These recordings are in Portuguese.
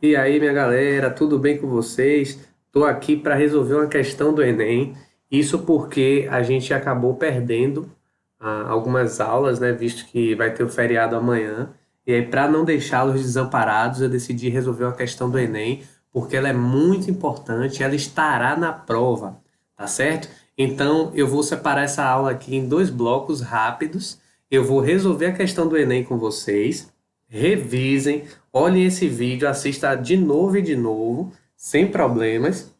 E aí, minha galera, tudo bem com vocês? Estou aqui para resolver uma questão do Enem. Isso porque a gente acabou perdendo algumas aulas, né? Visto que vai ter o feriado amanhã. E aí, para não deixá-los desamparados, eu decidi resolver uma questão do Enem, porque ela é muito importante, ela estará na prova, tá certo? Então, eu vou separar essa aula aqui em dois blocos rápidos. Eu vou resolver a questão do Enem com vocês. Revisem, olhem esse vídeo, assista de novo e de novo, sem problemas.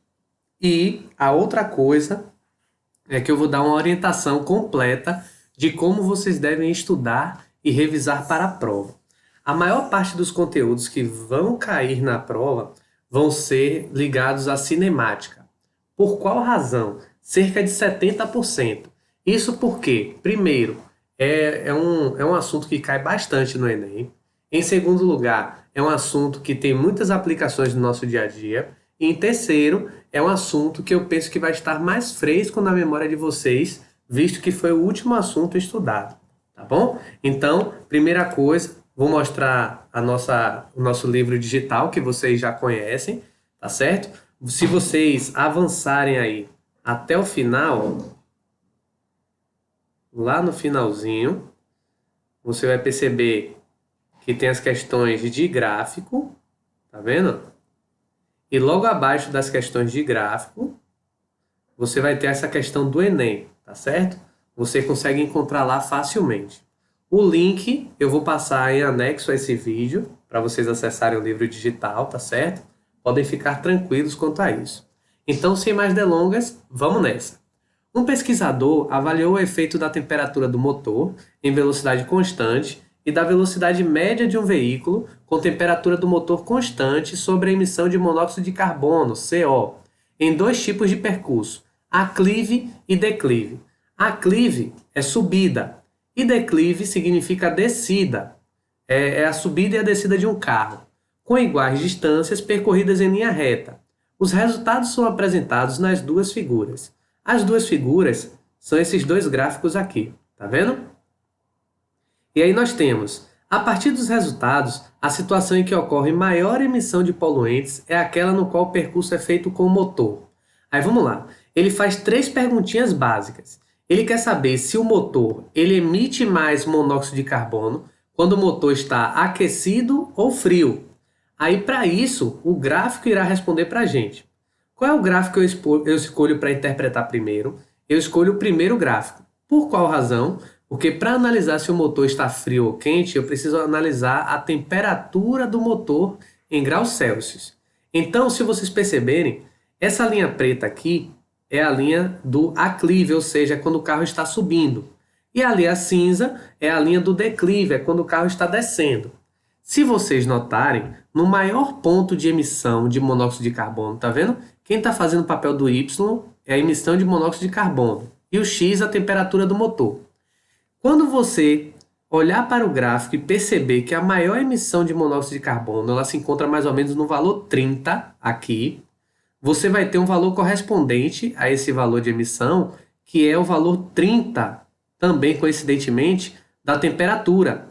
E a outra coisa é que eu vou dar uma orientação completa de como vocês devem estudar e revisar para a prova. A maior parte dos conteúdos que vão cair na prova vão ser ligados à cinemática. Por qual razão? Cerca de 70%. Isso porque, primeiro, é um assunto que cai bastante no Enem. Em segundo lugar, é um assunto que tem muitas aplicações no nosso dia a dia. E em terceiro, é um assunto que eu penso que vai estar mais fresco na memória de vocês, visto que foi o último assunto estudado, tá bom? Então, primeira coisa, vou mostrar o nosso livro digital que vocês já conhecem, tá certo? Se vocês avançarem aí até o final, lá no finalzinho, você vai perceber que tem as questões de gráfico, tá vendo? E logo abaixo das questões de gráfico, você vai ter essa questão do Enem, tá certo? Você consegue encontrar lá facilmente. O link eu vou passar em anexo a esse vídeo, para vocês acessarem o livro digital, tá certo? Podem ficar tranquilos quanto a isso. Então, sem mais delongas, vamos nessa. Um pesquisador avaliou o efeito da temperatura do motor em velocidade constante e da velocidade média de um veículo com temperatura do motor constante sobre a emissão de monóxido de carbono, CO, em dois tipos de percurso, aclive e declive. Aclive é subida e declive significa descida. É a subida e a descida de um carro, com iguais distâncias percorridas em linha reta. Os resultados são apresentados nas duas figuras. As duas figuras são esses dois gráficos aqui, tá vendo? E aí nós temos, a partir dos resultados, a situação em que ocorre maior emissão de poluentes é aquela no qual o percurso é feito com o motor. Aí vamos lá, ele faz três perguntinhas básicas. Ele quer saber se o motor ele emite mais monóxido de carbono quando o motor está aquecido ou frio. Aí para isso, o gráfico irá responder para a gente. Qual é o gráfico que eu escolho para interpretar primeiro? Eu escolho o primeiro gráfico. Por qual razão? Porque para analisar se o motor está frio ou quente, eu preciso analisar a temperatura do motor em graus Celsius. Então, se vocês perceberem, essa linha preta aqui é a linha do aclive, ou seja, é quando o carro está subindo. E ali a cinza é a linha do declive, é quando o carro está descendo. Se vocês notarem, no maior ponto de emissão de monóxido de carbono, tá vendo? Quem está fazendo o papel do Y é a emissão de monóxido de carbono. E o X, a temperatura do motor. Quando você olhar para o gráfico e perceber que a maior emissão de monóxido de carbono ela se encontra mais ou menos no valor 30 aqui, você vai ter um valor correspondente a esse valor de emissão, que é o valor 30, também coincidentemente, da temperatura.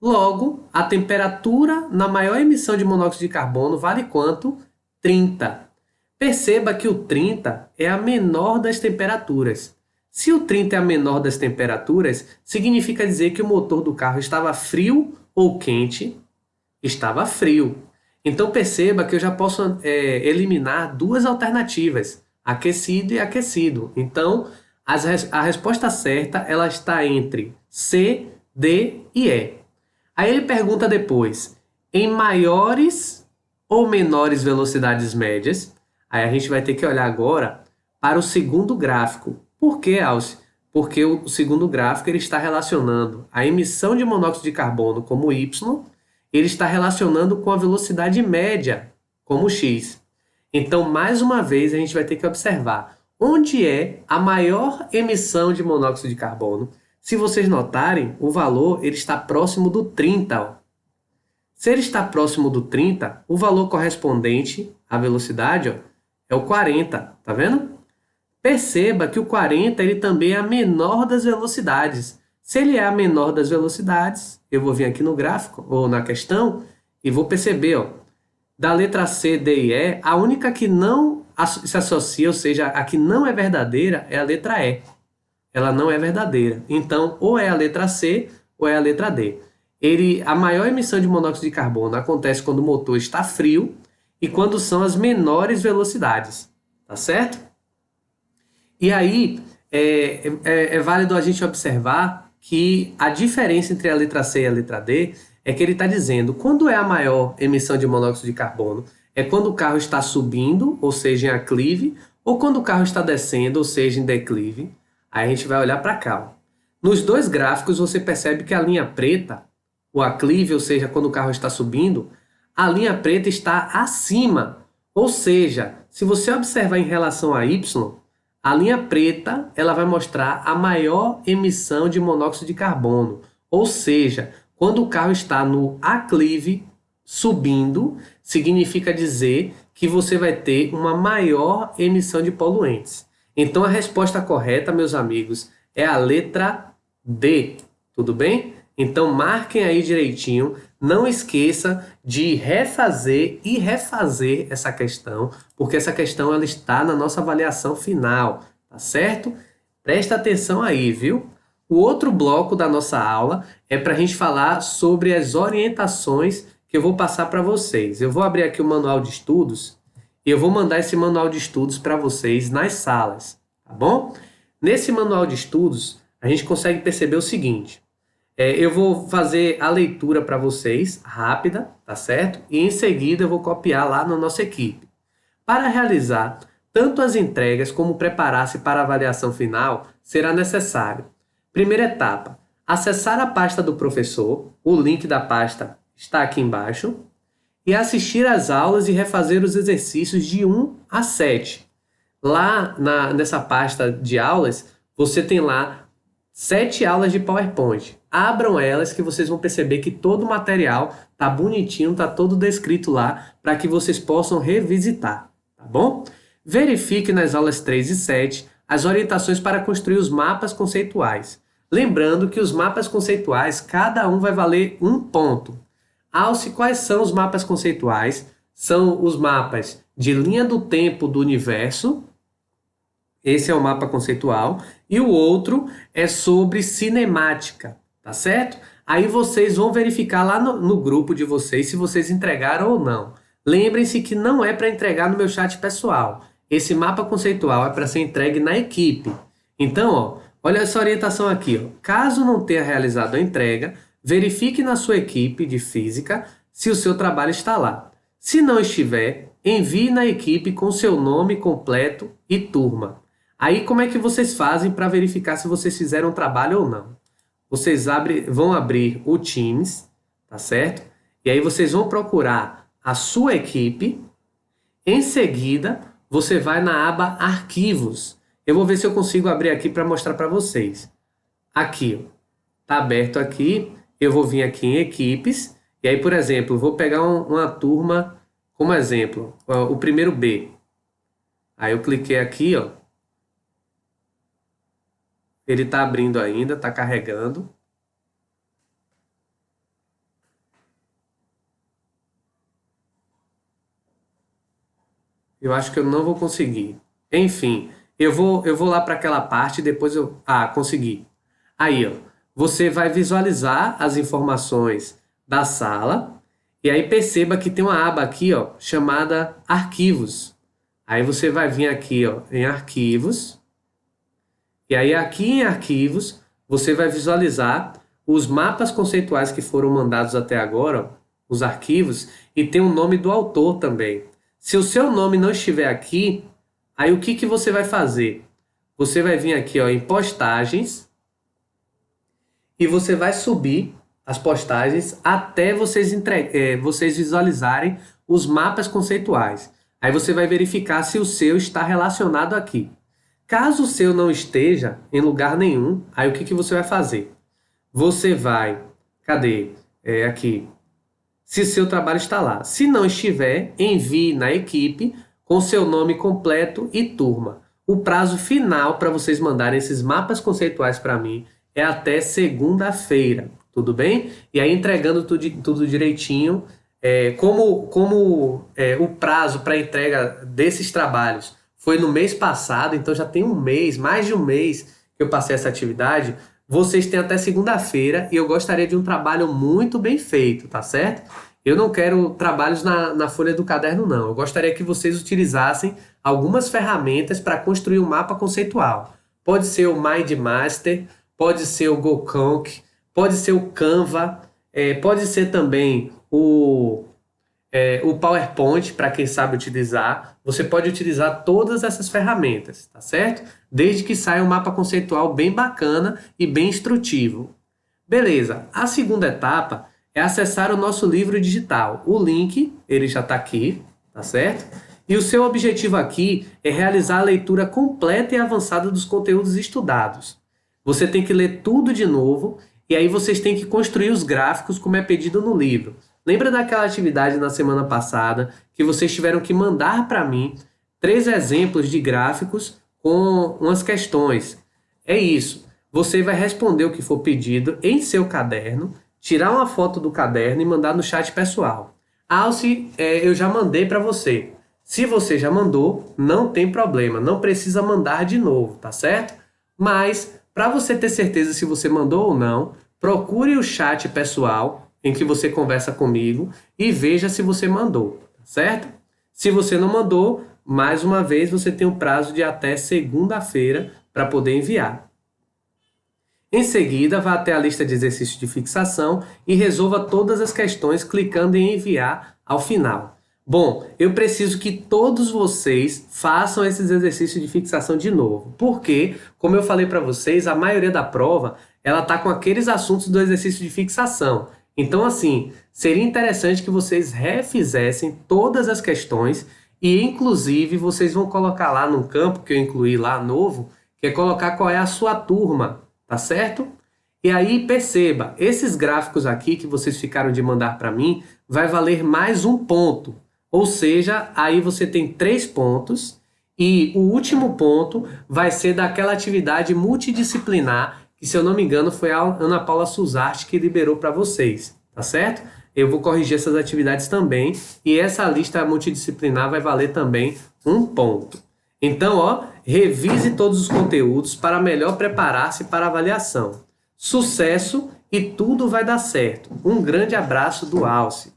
Logo, a temperatura na maior emissão de monóxido de carbono vale quanto? 30. Perceba que o 30 é a menor das temperaturas. Se o 30 é a menor das temperaturas, significa dizer que o motor do carro estava frio ou quente? Estava frio. Então perceba que eu já posso eliminar duas alternativas, aquecido e aquecido. Então, a resposta certa ela está entre C, D e E. Aí ele pergunta depois, em maiores ou menores velocidades médias? Aí a gente vai ter que olhar agora para o segundo gráfico. Por que, Alce? Porque o segundo gráfico ele está relacionando a emissão de monóxido de carbono como Y, ele está relacionando com a velocidade média como x. Então, mais uma vez, a gente vai ter que observar onde é a maior emissão de monóxido de carbono. Se vocês notarem, o valor ele está próximo do 30. Ó. Se ele está próximo do 30, o valor correspondente à velocidade ó, é o 40. Tá vendo? Perceba que o 40 ele também é a menor das velocidades. Se ele é a menor das velocidades, eu vou vir aqui no gráfico ou na questão e vou perceber, ó, da letra C, D e E, a única que não se associa, ou seja, a que não é verdadeira, é a letra E. Ela não é verdadeira. Então, ou é a letra C ou é a letra D. A maior emissão de monóxido de carbono acontece quando o motor está frio e quando são as menores velocidades. Tá certo? E aí, é válido a gente observar que a diferença entre a letra C e a letra D é que ele está dizendo quando é a maior emissão de monóxido de carbono, é quando o carro está subindo, ou seja, em aclive, ou quando o carro está descendo, ou seja, em declive. Aí a gente vai olhar para cá. Ó. Nos dois gráficos você percebe que a linha preta, o aclive, ou seja, quando o carro está subindo, a linha preta está acima. Ou seja, se você observar em relação a Y, a linha preta ela vai mostrar a maior emissão de monóxido de carbono. Ou seja, quando o carro está no aclive, subindo, significa dizer que você vai ter uma maior emissão de poluentes. Então, a resposta correta, meus amigos, é a letra D. Tudo bem? Então, marquem aí direitinho. Não esqueça de refazer e refazer essa questão, porque essa questão ela está na nossa avaliação final, tá certo? Presta atenção aí, viu? O outro bloco da nossa aula é para a gente falar sobre as orientações que eu vou passar para vocês. Eu vou abrir aqui o manual de estudos e eu vou mandar esse manual de estudos para vocês nas salas, tá bom? Nesse manual de estudos, a gente consegue perceber o seguinte. Eu vou fazer a leitura para vocês, rápida, tá certo? E em seguida eu vou copiar lá na nossa equipe. Para realizar tanto as entregas como preparar-se para a avaliação final, será necessário: primeira etapa, acessar a pasta do professor, o link da pasta está aqui embaixo, e assistir às aulas e refazer os exercícios de 1 a 7. Lá nessa pasta de aulas, você tem lá 7 aulas de PowerPoint. Abram elas que vocês vão perceber que todo o material tá bonitinho, tá todo descrito lá para que vocês possam revisitar, tá bom? Verifique nas aulas 3 e 7 as orientações para construir os mapas conceituais. Lembrando que os mapas conceituais, cada um vai valer 1 ponto. Alce, quais são os mapas conceituais? São os mapas de linha do tempo do universo. Esse é o mapa conceitual. E o outro é sobre cinemática, tá certo? Aí vocês vão verificar lá no grupo de vocês se vocês entregaram ou não. Lembrem-se que não é para entregar no meu chat pessoal. Esse mapa conceitual é para ser entregue na equipe. Então, ó, olha essa orientação aqui. Ó. Caso não tenha realizado a entrega, verifique na sua equipe de física se o seu trabalho está lá. Se não estiver, envie na equipe com seu nome completo e turma. Aí, como é que vocês fazem para verificar se vocês fizeram o trabalho ou não? Vocês vão abrir o Teams, tá certo? E aí vocês vão procurar a sua equipe. Em seguida, você vai na aba Arquivos. Eu vou ver se eu consigo abrir aqui para mostrar para vocês. Aqui, ó, tá aberto aqui. Eu vou vir aqui em Equipes. E aí, por exemplo, eu vou pegar uma turma como exemplo, o primeiro B. Aí eu cliquei aqui, ó. Ele está abrindo ainda, está carregando. Eu acho que eu não vou conseguir. Enfim, eu vou lá para aquela parte e depois eu... Ah, consegui. Aí, ó, você vai visualizar as informações da sala e aí perceba que tem uma aba aqui, ó, chamada Arquivos. Aí você vai vir aqui, ó, em Arquivos. E aí aqui em Arquivos, você vai visualizar os mapas conceituais que foram mandados até agora, ó, os arquivos, e tem o nome do autor também. Se o seu nome não estiver aqui, aí o que você vai fazer? Você vai vir aqui, ó, em Postagens, e você vai subir as postagens até vocês visualizarem os mapas conceituais. Aí você vai verificar se o seu está relacionado aqui. Caso o seu não esteja em lugar nenhum, aí o que você vai fazer? Você vai... Cadê? Aqui. Se seu trabalho está lá. Se não estiver, envie na equipe com seu nome completo e turma. O prazo final para vocês mandarem esses mapas conceituais para mim é até segunda-feira. Tudo bem? E aí, entregando tudo direitinho, como o prazo para entrega desses trabalhos foi no mês passado, então já tem um mês, mais de um mês que eu passei essa atividade, vocês têm até segunda-feira e eu gostaria de um trabalho muito bem feito, tá certo? Eu não quero trabalhos na folha do caderno, não. Eu gostaria que vocês utilizassem algumas ferramentas para construir um mapa conceitual. Pode ser o MindMaster, pode ser o GoConk, pode ser o Canva, pode ser também o PowerPoint, para quem sabe utilizar. Você pode utilizar todas essas ferramentas, tá certo? Desde que saia um mapa conceitual bem bacana e bem instrutivo. Beleza, a segunda etapa é acessar o nosso livro digital. O link, ele já está aqui, tá certo? E o seu objetivo aqui é realizar a leitura completa e avançada dos conteúdos estudados. Você tem que ler tudo de novo e aí vocês têm que construir os gráficos como é pedido no livro. Lembra daquela atividade na semana passada que vocês tiveram que mandar para mim 3 exemplos de gráficos com umas questões? É isso. Você vai responder o que for pedido em seu caderno, tirar uma foto do caderno e mandar no chat pessoal. Alce, eu já mandei para você. Se você já mandou, não tem problema, não precisa mandar de novo, tá certo? Mas, para você ter certeza se você mandou ou não, procure o chat pessoal em que você conversa comigo e veja se você mandou, tá certo? Se você não mandou, mais uma vez você tem um prazo de até segunda-feira para poder enviar. Em seguida, vá até a lista de exercícios de fixação e resolva todas as questões clicando em enviar ao final. Bom, eu preciso que todos vocês façam esses exercícios de fixação de novo, porque, como eu falei para vocês, a maioria da prova ela está com aqueles assuntos do exercício de fixação. Então, assim, seria interessante que vocês refizessem todas as questões e, inclusive, vocês vão colocar lá no campo que eu incluí lá novo, que é colocar qual é a sua turma, tá certo? E aí, perceba, esses gráficos aqui que vocês ficaram de mandar para mim, vai valer mais um ponto. Ou seja, aí você tem 3 pontos e o último ponto vai ser daquela atividade multidisciplinar que, se eu não me engano, foi a Ana Paula Suzarte que liberou para vocês, tá certo? Eu vou corrigir essas atividades também e essa lista multidisciplinar vai valer também um ponto. Então, ó, revise todos os conteúdos para melhor preparar-se para a avaliação. Sucesso e tudo vai dar certo. Um grande abraço do Alce.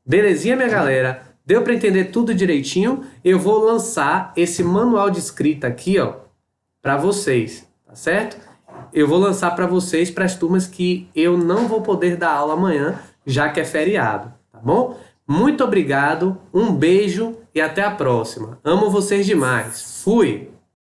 Belezinha, minha galera? Deu para entender tudo direitinho? Eu vou lançar esse manual de escrita aqui, ó, para vocês, tá certo? Eu vou lançar para vocês para as turmas que eu não vou poder dar aula amanhã, já que é feriado, tá bom? Muito obrigado, um beijo e até a próxima. Amo vocês demais. Fui!